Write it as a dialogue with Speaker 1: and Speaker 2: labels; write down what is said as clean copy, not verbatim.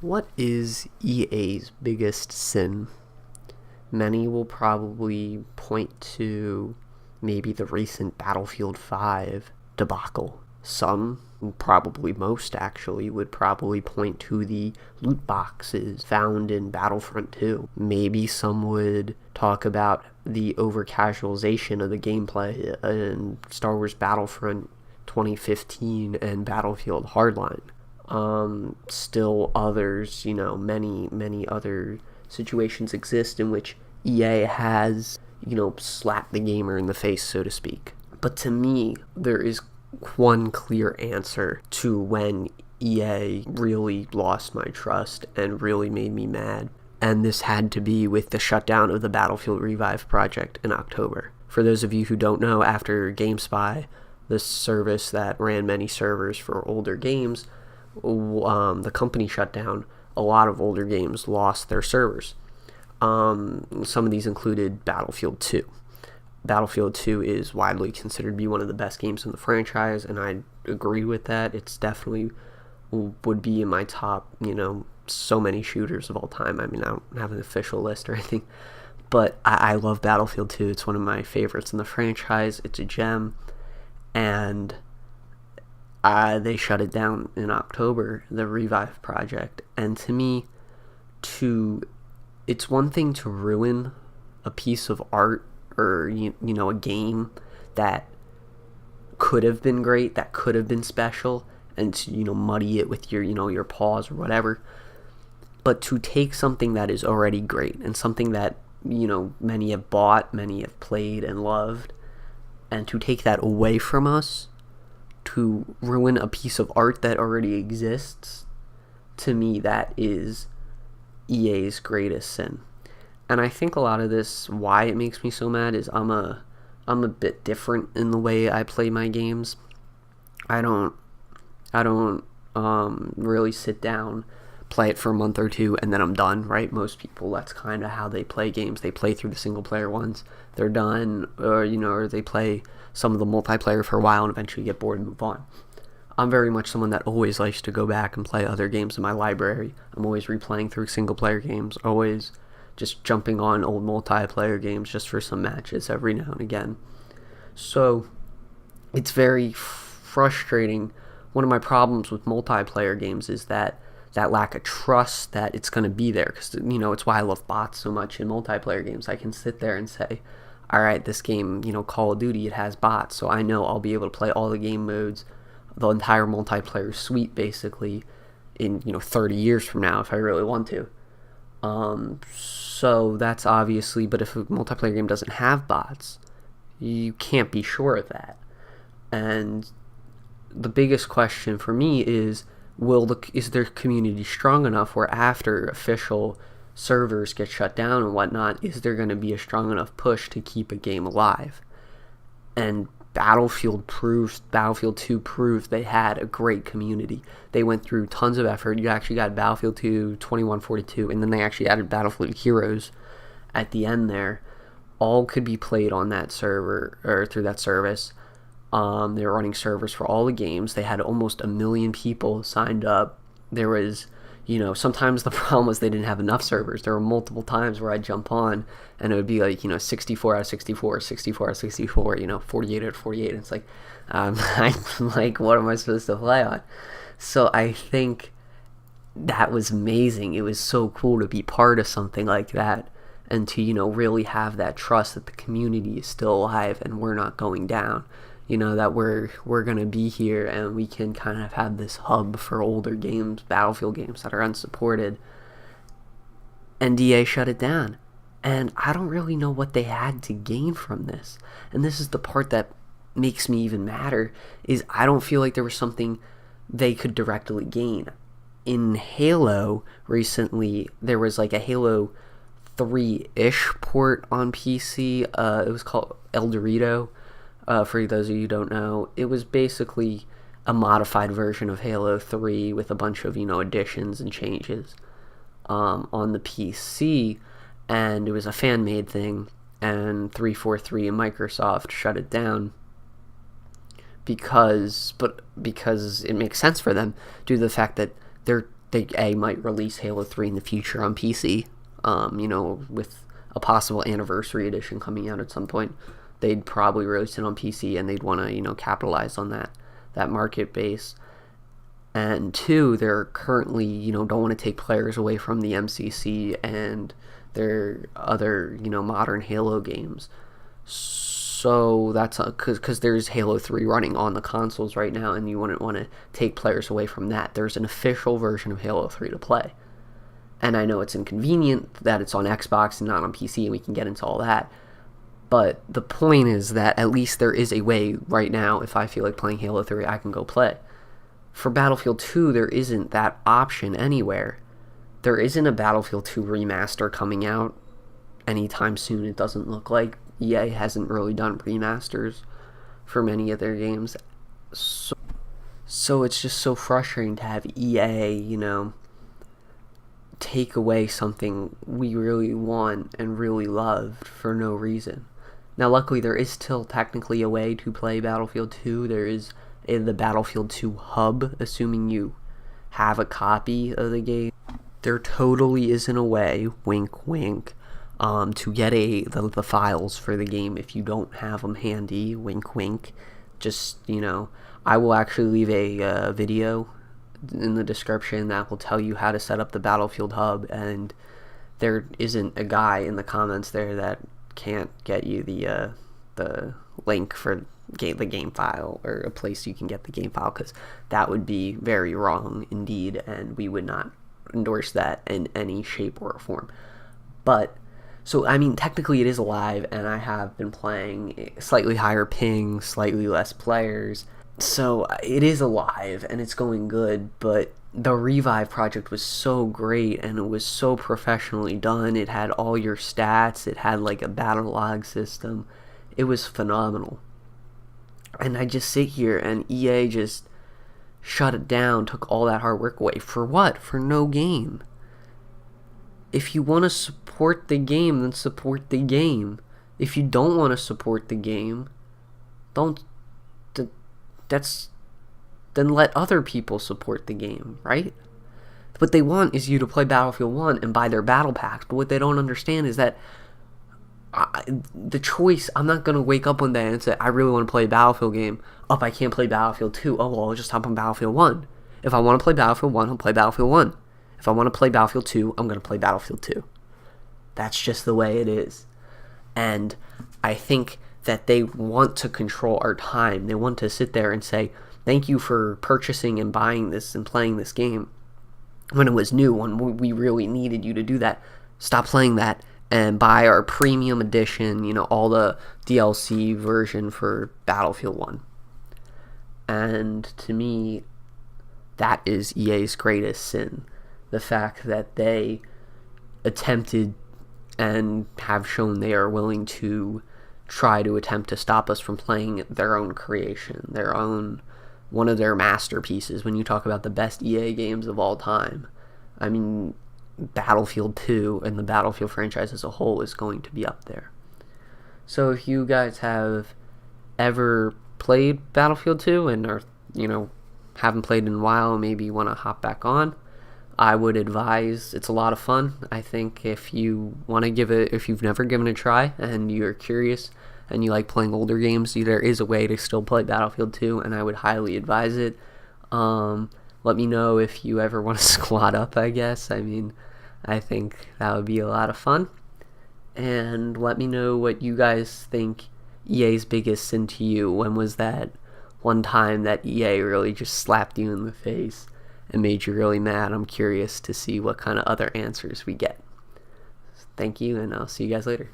Speaker 1: What is EA's biggest sin? Many will probably point to maybe the recent Battlefield 5 debacle. Some, probably most actually, would probably point to the loot boxes found in Battlefront 2. Maybe some would talk about the over-casualization of the gameplay in Star Wars Battlefront 2015 and Battlefield Hardline. Still others, many other situations exist in which EA has, slapped the gamer in the face, so to speak. But to me, there is one clear answer to when EA really lost my trust and really made me mad. And this had to be with the shutdown of the Battlefield Revive project in October. For those of you who don't know, after GameSpy, the service that ran many servers for older games, the company shut down, a lot of older games lost their servers. Some of these included Battlefield 2. Battlefield 2 is widely considered to be one of the best games in the franchise, and I agree with that. It's definitely would be in my top, so many shooters of all time. I mean, I don't have an official list or anything, but I love Battlefield 2. It's one of my favorites in the franchise. It's a gem, and they shut it down in October, the Revive project. And to me, it's one thing to ruin a piece of art or a game that could have been great, that could have been special, and to muddy it with your paws or whatever. But to take something that is already great and something that many have bought, many have played and loved, and to take that away from us, to ruin a piece of art that already exists, to me that is EA's greatest sin. And I think a lot of this, why it makes me so mad, is I'm a bit different in the way I play my games. I don't really sit down, play it for a month or two, and then I'm done, right? Most people, that's kind of how they play games. They play through the single player ones, they're done, or they play some of the multiplayer for a while and eventually get bored and move on. I'm very much someone that always likes to go back and play other games in my library. I'm always replaying through single player games, always just jumping on old multiplayer games just for some matches every now and again. So it's very frustrating. One of my problems with multiplayer games is that lack of trust that it's going to be there, because it's why I love bots so much in multiplayer games. I can sit there and say, all right, this game, Call of Duty, it has bots, so I know I'll be able to play all the game modes, the entire multiplayer suite basically in 30 years from now if I really want to. So that's obviously, but if a multiplayer game doesn't have bots, you can't be sure of that. And the biggest question for me is, is their community strong enough where after official servers get shut down and whatnot, is there going to be a strong enough push to keep a game alive? And Battlefield 2 proved they had a great community. They went through tons of effort. You actually got Battlefield 2 2142, and then they actually added Battlefield Heroes at the end there. All could be played on that server, or through that service. They were running servers for all the games. They had almost 1 million people signed up. There was, sometimes the problem was they didn't have enough servers. There were multiple times where I'd jump on and it would be like, 64 out of 64, 64 out of 64, 48 out of 48. It's like, I'm like, what am I supposed to play on? So I think that was amazing. It was so cool to be part of something like that and to, really have that trust that the community is still alive and we're not going down. That we're going to be here and we can kind of have this hub for older games, Battlefield games that are unsupported. And EA shut it down. And I don't really know what they had to gain from this. And this is the part that makes me even madder, is I don't feel like there was something they could directly gain. In Halo, recently, there was like a Halo 3-ish port on PC. It was called El Dorado. For those of you who don't know, it was basically a modified version of Halo 3 with a bunch of, additions and changes on the PC, and it was a fan-made thing, and 343 and Microsoft shut it down because it makes sense for them due to the fact that they're they might release Halo 3 in the future on PC, with a possible anniversary edition coming out at some point. They'd probably release it on PC, and they'd want to, capitalize on that market base. And two, they're currently, don't want to take players away from the MCC and their other, modern Halo games. So that's because there's Halo 3 running on the consoles right now, and you wouldn't want to take players away from that. There's an official version of Halo 3 to play. And I know it's inconvenient that it's on Xbox and not on PC, and we can get into all that. But the point is that at least there is a way right now, if I feel like playing Halo 3, I can go play. For Battlefield 2, there isn't that option anywhere. There isn't a Battlefield 2 remaster coming out anytime soon, it doesn't look like. EA hasn't really done remasters for many of their games. So it's just so frustrating to have EA, take away something we really want and really loved for no reason. Now, luckily, there is still technically a way to play Battlefield 2. There is the Battlefield 2 hub, assuming you have a copy of the game. There totally isn't a way, wink wink, to get the files for the game if you don't have them handy, wink wink. Just, I will actually leave a video in the description that will tell you how to set up the Battlefield hub, and there isn't a guy in the comments there that can't get you the link for the game file, or a place you can get the game file, because that would be very wrong indeed, and we would not endorse that in any shape or form. But so technically it is alive, and I have been playing slightly higher ping, slightly less players, so it is alive and it's going good. But the Revive project was so great, and it was so professionally done. It had all your stats, it had like a battle log system. It was phenomenal. And I just sit here, and EA just shut it down, took all that hard work away. For what? For no game. If you want to support the game, then support the game. If you don't want to support the game, then let other people support the game, right? What they want is you to play Battlefield 1 and buy their battle packs, but what they don't understand is that the choice, I'm not going to wake up one day and say, I really want to play a Battlefield game. I can't play Battlefield 2. Oh, well, I'll just hop on Battlefield 1. If I want to play Battlefield 1, I'll play Battlefield 1. If I want to play Battlefield 2, I'm going to play Battlefield 2. That's just the way it is. And I think that they want to control our time. They want to sit there and say, thank you for purchasing and buying this and playing this game when it was new, when we really needed you to do that. Stop playing that and buy our premium edition, all the DLC version for Battlefield 1. And to me, that is EA's greatest sin. The fact that they attempted and have shown they are willing to try to attempt to stop us from playing their own creation, one of their masterpieces. When you talk about the best EA games of all time, Battlefield 2 and the Battlefield franchise as a whole is going to be up there. So if you guys have ever played Battlefield 2 and are, haven't played in a while, maybe you want to hop back on, I would advise, it's a lot of fun. I think if you want to if you've never given it a try and you're curious and you like playing older games, there is a way to still play Battlefield 2, and I would highly advise it. Let me know if you ever want to squad up, I guess. I think that would be a lot of fun. And let me know what you guys think EA's biggest sin to you. When was that one time that EA really just slapped you in the face and made you really mad? I'm curious to see what kind of other answers we get. Thank you, and I'll see you guys later.